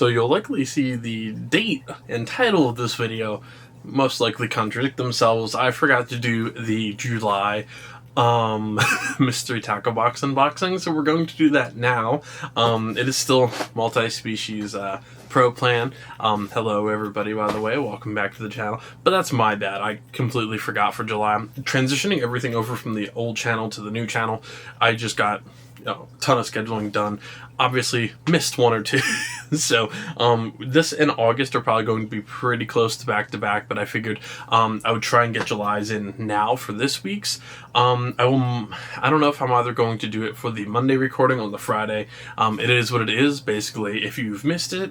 So you'll likely see the date and title of this video most likely contradict themselves. I forgot to do the July mystery tackle box unboxing, so we're going to do that now. It is still multi-species pro plan. Hello everybody, by the way, welcome back to the channel. But that's my bad, I completely forgot for July. I'm transitioning everything over from the old channel to the new channel. I just got a ton of scheduling done. Obviously missed one or two. So this and August are probably going to be pretty close to back, but I figured I would try and get July's in now for this week's. I don't know if I'm either going to do it for the Monday recording or the Friday. It is what it is. Basically, if you've missed it,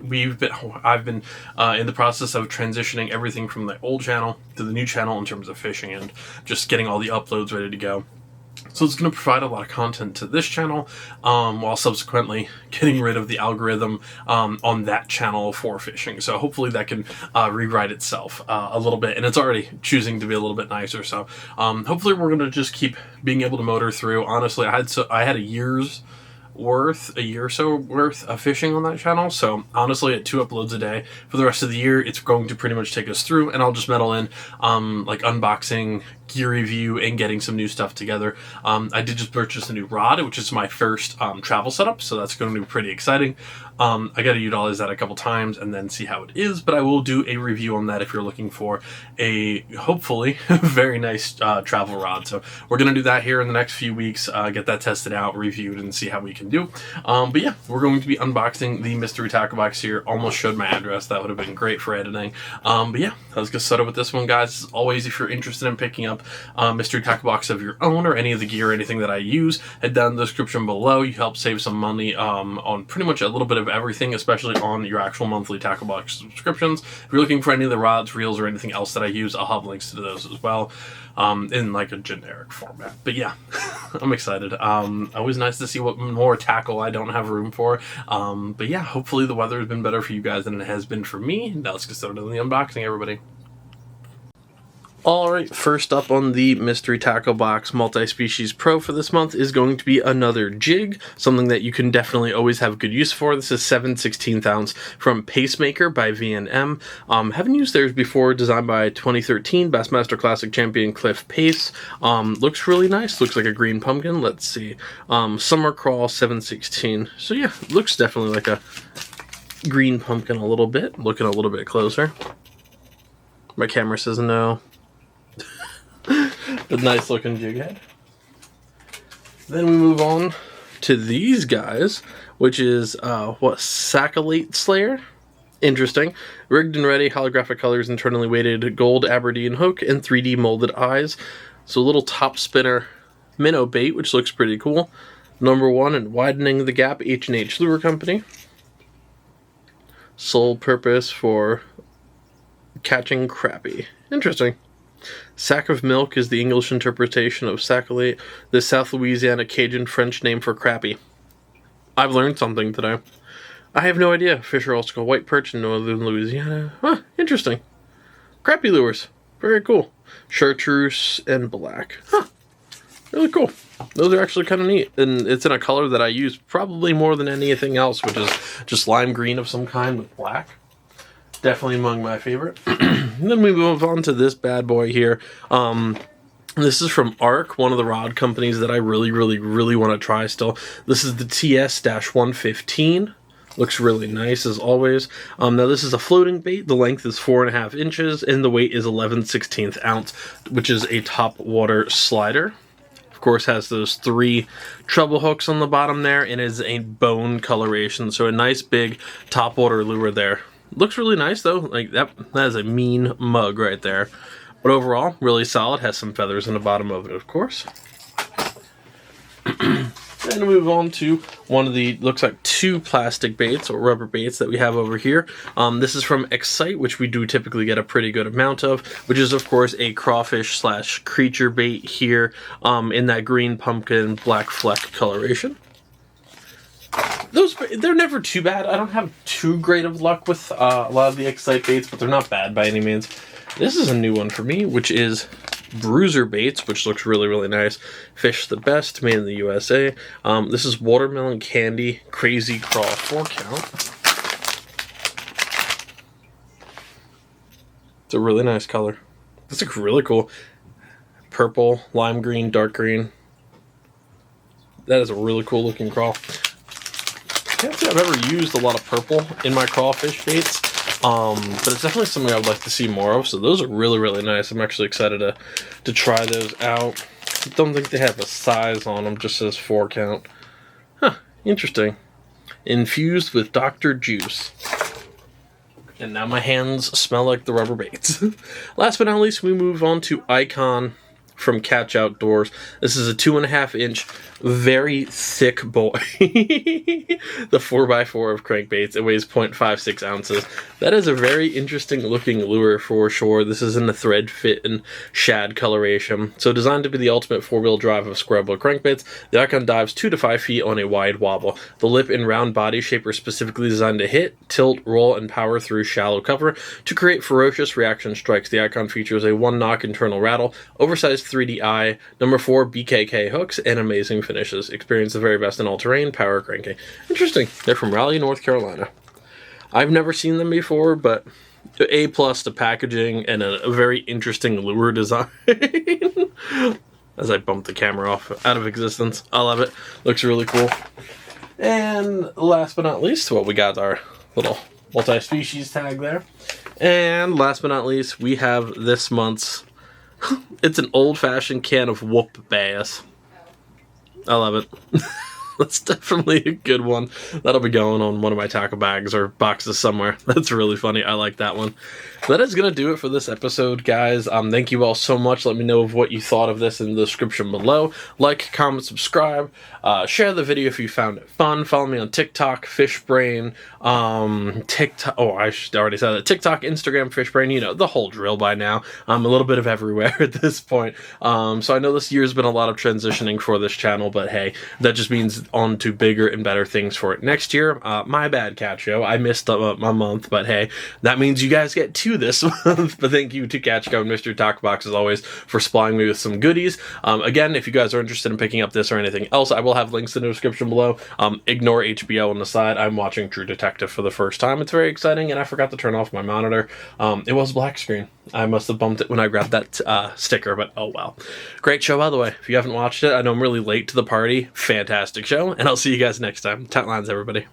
I've been in the process of transitioning everything from the old channel to the new channel in terms of fishing and just getting all the uploads ready to go. So it's going to provide a lot of content to this channel, while subsequently getting rid of the algorithm on that channel for fishing. So hopefully that can rewrite itself a little bit, and it's already choosing to be a little bit nicer. So hopefully we're going to just keep being able to motor through. Honestly, I had a year or so worth of fishing on that channel, so honestly at 2 uploads a day for the rest of the year, it's going to pretty much take us through, and I'll just meddle in like unboxing, gear review, and getting some new stuff together. I did just purchase a new rod, which is my first travel setup, so that's going to be pretty exciting. I got to utilize that a couple times and then see how it is, but I will do a review on that if you're looking for a hopefully very nice travel rod. So we're going to do that here in the next few weeks, get that tested out, reviewed, and see how we can do. But yeah, we're going to be unboxing the mystery tackle box here. Almost showed my address. That would have been great for editing. But yeah, let's get started with this one, guys. As always, if you're interested in picking up mystery tackle box of your own or any of the gear or anything that I use, head down in the description below. You help save some money on pretty much a little bit of everything, especially on your actual monthly tackle box subscriptions. If you're looking for any of the rods, reels, or anything else that I use, I'll have links to those as well, in like a generic format. But yeah, I'm excited. Always nice to see what more tackle I don't have room for. But yeah, hopefully the weather has been better for you guys than it has been for me. Now let's get started on the unboxing, everybody. Alright, first up on the Mystery Tackle Box Multi-Species Pro for this month is going to be another jig, something that you can definitely always have good use for. This is 7/16 ounce from Pacemaker by V&M. Haven't used theirs before, designed by 2013 Bassmaster Classic champion Cliff Pace. Looks really nice, looks like a green pumpkin. Let's see, Summer Crawl 7/16. So yeah, looks definitely like a green pumpkin a little bit. Looking a little bit closer. My camera says no. A nice looking jig head. Then we move on to these guys, which is Sacate Slayer. Interesting. Rigged and ready, holographic colors, internally weighted gold Aberdeen hook, and 3D molded eyes. So a little top spinner minnow bait, which looks pretty cool. #1 in Widening the Gap, H&H Lure Company. Sole purpose for catching crappie. Interesting. Sack of milk is the English interpretation of sacalate, the South Louisiana Cajun French name for crappie. I've learned something today. I have no idea. Fish are also called white perch in northern Louisiana. Huh, interesting. Crappie lures. Very cool. Chartreuse and black. Huh, really cool. Those are actually kind of neat. And it's in a color that I use probably more than anything else, which is just lime green of some kind with black. Definitely among my favorite. And then we move on to this bad boy here. This is from ARC, one of the rod companies that I really want to try still. This is the TS-115. Looks really nice as always. Now this is a floating bait. The length is 4.5 inches and the weight is 11/16 ounce, which is a top water slider. Of course, has those 3 treble hooks on the bottom there and is a bone coloration. So a nice big top water lure there. Looks really nice though, like that is a mean mug right there. But overall, really solid, has some feathers in the bottom of it, of course. Then we move on to one of the, looks like 2 plastic baits or rubber baits that we have over here. This is from Excite, which we do typically get a pretty good amount of, which is of course a crawfish / creature bait here, in that green pumpkin black fleck coloration. They're never too bad. I don't have too great of luck with a lot of the Excite baits, but they're not bad by any means. This is a new one for me, which is Bruiser baits, which looks really nice. Fish the Best, made in the USA. This is Watermelon Candy Crazy Crawl 4 count. It's a really nice color. This looks really cool. Purple, lime green, dark green. That is a really cool looking crawl. I can't say I've ever used a lot of purple in my crawfish baits, but it's definitely something I would like to see more of. So those are really, really nice. I'm actually excited to try those out. I don't think they have a size on them, just says 4 count. Huh, interesting. Infused with Dr. Juice. And now my hands smell like the rubber baits. Last but not least, we move on to Icon from Catch Outdoors. This is a 2.5 inch, very thick boy. The 4x4 of crankbaits. It weighs 0.56 ounces. That is a very interesting looking lure for sure. This is in the thread fit and shad coloration. So designed to be the ultimate 4-wheel drive of square-bill crankbaits, the Icon dives 2 to 5 feet on a wide wobble. The lip and round body shape are specifically designed to hit, tilt, roll, and power through shallow cover to create ferocious reaction strikes. The Icon features a 1-knock internal rattle, oversized 3D eye, number 4 BKK hooks, and amazing finishes. Experience the very best in all-terrain power cranking. Interesting. They're from Raleigh, North Carolina. I've never seen them before, but A+ to packaging and a very interesting lure design. As I bump the camera off out of existence. I love it. Looks really cool. And last but not least, well, we got our little multi-species tag there. And last but not least, we have this month's... It's an old-fashioned can of whoop bass. I love it. That's definitely a good one. That'll be going on one of my tackle bags or boxes somewhere. That's really funny. I like that one. That is going to do it for this episode, guys. Thank you all so much. Let me know of what you thought of this in the description below. Like, comment, subscribe. Share the video if you found it fun. Follow me on TikTok, Fishbrain. TikTok. Oh, I already said that. TikTok, Instagram, Fishbrain. You know, the whole drill by now. I'm a little bit of everywhere at this point. So I know this year's been a lot of transitioning for this channel, but hey, that just means on to bigger and better things for it next year. My bad, Cat Show. I missed a month, but hey, that means you guys get 2 this month. But thank you to Catchco and Mr. Talkbox as always for supplying me with some goodies. Again, if you guys are interested in picking up this or anything else, I will have links in the description below. Ignore HBO on the side. I'm watching True Detective for the first time. It's very exciting, and I forgot to turn off my monitor. It was black screen. I must have bumped it when I grabbed that sticker, but oh well. Great show, by the way. If you haven't watched it, I know I'm really late to the party. Fantastic show, and I'll see you guys next time. Tight lines, everybody.